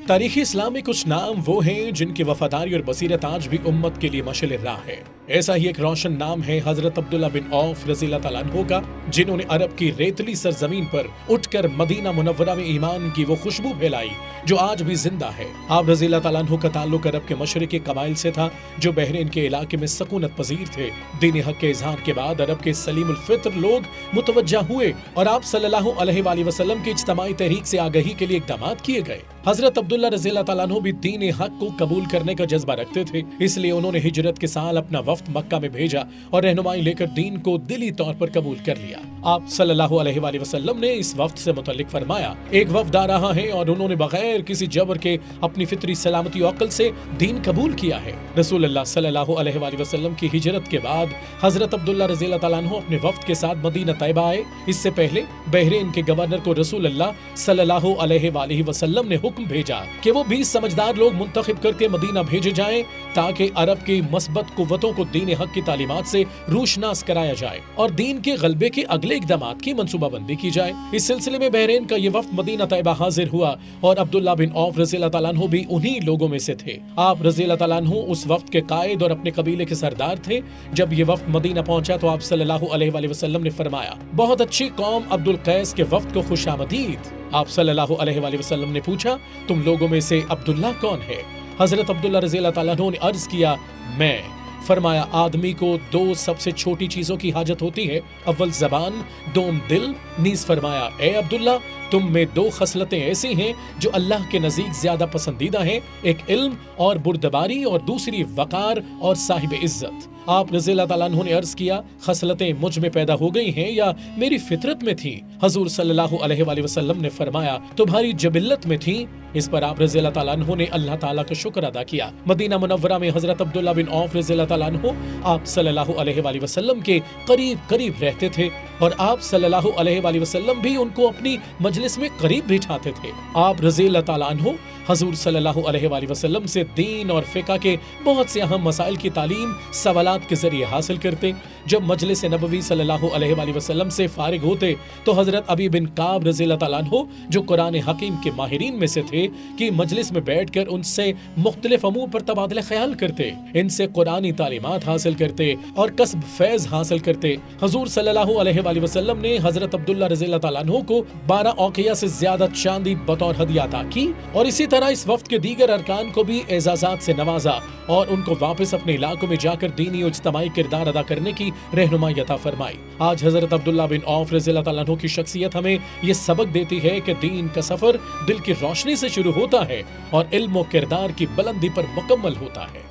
तारीخ इस्लाम में कुछ नाम वो हैं जिनकी वफादारी और बसीरत आज भी उम्मत के लिए मशाल राह है। ऐसा ही एक रोशन नाम है हजरत अब्दुल्ला बिन औफ रज़ियल्लाहु तआला अन्हु का, जिन्होंने अरब की रेतली सरजमीन पर उठकर मदीना मुनव्वरा में ईमान की वो खुशबू फैलाई जो आज भी जिंदा है। आप रज़ियल्लाहु तआला अन्हु का ताल्लुक अरब के मशरिकी कबाइल से था जो बहरीन के इलाके में सकूनत पजीर थे। दीन हक के इजहार के बाद अरब के सलीमुल फित्र लोग मुतवज्जा हुए और आप सल्लल्लाहु अलैहि वसल्लम की इज्तमाई तहरीक से आगही के लिए इक़दामात किए गए। हजरत अब्दुल्ला रज़ियल्लाहु तआला अन्हु भी दीन हक को कबूल करने का जज्बा रखते थे, इसलिए उन्होंने हिजरत के साल अपना वफ्द मक्का में भेजा और रहनुमाई लेकर दीन को दिली तौर पर कबूल कर लिया। आप सल्लल्लाहु अलैहि वसल्लम ने इस वफ्द से मुतल्लिक फरमाया, एक वफ्द आ रहा है और उन्होंने बगैर किसी जबर के अपनी फितरी सलामती और अक्ल से दीन कबूल किया है। रसूलुल्लाह सल्लल्लाहु अलैहि वसल्लम की हिजरत के बाद हजरत अब्दुल्ला रज़ियल्लाहु तआला अन्हु अपने वफ्द के साथ मदीना तैयबा आए। इससे पहले बहरीन के गवर्नर को रसूलुल्लाह सल्लल्लाहु अलैहि वसल्लम ने हुक्म भेजा कि वो 20 समझदार लोग मुंतखब करके मदीना भेजे जाएं ताकि अरब की मस्बत कुव्वतों को दीन हक की तालीमात से रूशनास कराया जाए और दीन के गलबे के अगले इक़दामात की मंसूबाबंदी की जाए। इस सिलसिले में बहरीन का ये वफ्द मदीना तैयबा हाजिर हुआ और अब्दुल्ला बिन औफ रज़ियल्लाहु तआला अन्हु भी उन्हीं लोगों में से थे। आप रज़ियल्लाहु तआला अन्हु उस वफ्द के कायद और अपने कबीले के सरदार थे। जब ये वफ्द मदीना पहुंचा तो आप सल्लल्लाहु अलैहि वसल्लम ने फरमाया, बहुत अच्छी कौम अब्दुल कैस के वफ्द को खुशामदीद। आप सल्लल्लाहु अलैहि वसल्लम ने पूछा, तुम लोगों में से अब्दुल्ला कौन है? हजरत अब्दुल्ला रज़ियल्लाहु तआला अन्हु ने अर्ज किया, मैं। फरमाया, आदमी को दो सबसे छोटी चीजों की हाजत होती है, अव्वल जबान, दोम दिल। नीज फरमाया, ए अब्दुल्ला, तुम में दो खसलतें ऐसी हैं जो अल्लाह के नज़दीक ज्यादा पसंदीदा हैं, एक इल्म और बुर्दबारी और दूसरी वकार और साहिब इज्जत। आप रज़ियल्लाहु तआला अन्हु ने अर्ज किया, खसलतें मुझ में पैदा हो गई हैं या मेरी फितरत में थी? हजूर सल्लल्लाहु अलैहि वसल्लम ने फरमाया, तुम्हारी जबिल्लत में थी। इस पर आप रज़ियल्लाहु तआला अन्हु ने अल्लाह ताला का शुक्र अदा किया। मदीना मुनव्वरा में हजरत अब्दुल्ला बिन औफ रज़ियल्लाहु तआला अन्हु आप सल्लल्लाहु अलैहि वसल्लम के करीब करीब रहते थे और आप सल्लल्लाहु अलैहि वसल्लम भी उनको अपनी मजलिस में करीब बिठाते थे। आप रज़ियल्लाहु तआला अन्हु हजूर सल्लल्लाहु अलैहि वसल्लम से दीन और फिक़ह के बहुत से अहम मसाइल की तालीम सवालात के जरिए हासिल करते। जब मजलिस नबवी सल्लल्लाहु अलैहि वसल्लम से फारिग होते तो हजरत अबी बिन काब रज़ियल्लाहु तआला अन्हु जो कुरान हकीम के माहिरीन में से थे कि मजलिस में बैठकर उनसे मुख्तलिफ अमूर पर तबादला ख्याल करते, इनसे कुरानी तालीमात हासिल करते और कसब फैज हासिल करते। हजूर सल्लल्लाहु अलैहि वसल्लम ने हजरत अब्दुल्ला रज़ियल्लाहु तआला अन्हु को 12 औक़िया से ज्यादा चांदी बतौर हदिया अता की और इसी तरह इस वफ्द के दीगर अरकान को भी एजाज़ात से नवाजा और उनको वापस अपने इलाकों में जाकर दीनी और इज्तिमाई किरदार अदा करने की रहनुमाई अता फरमाई। आज हजरत अब्दुल्ला बिन औफ रज़ियल्लाहु तआला अन्हु की शख्सियत हमें ये सबक देती है कि दीन का सफर दिल की रोशनी से शुरू होता है और इल्म और किरदार की बुलंदी पर मुकम्मल होता है।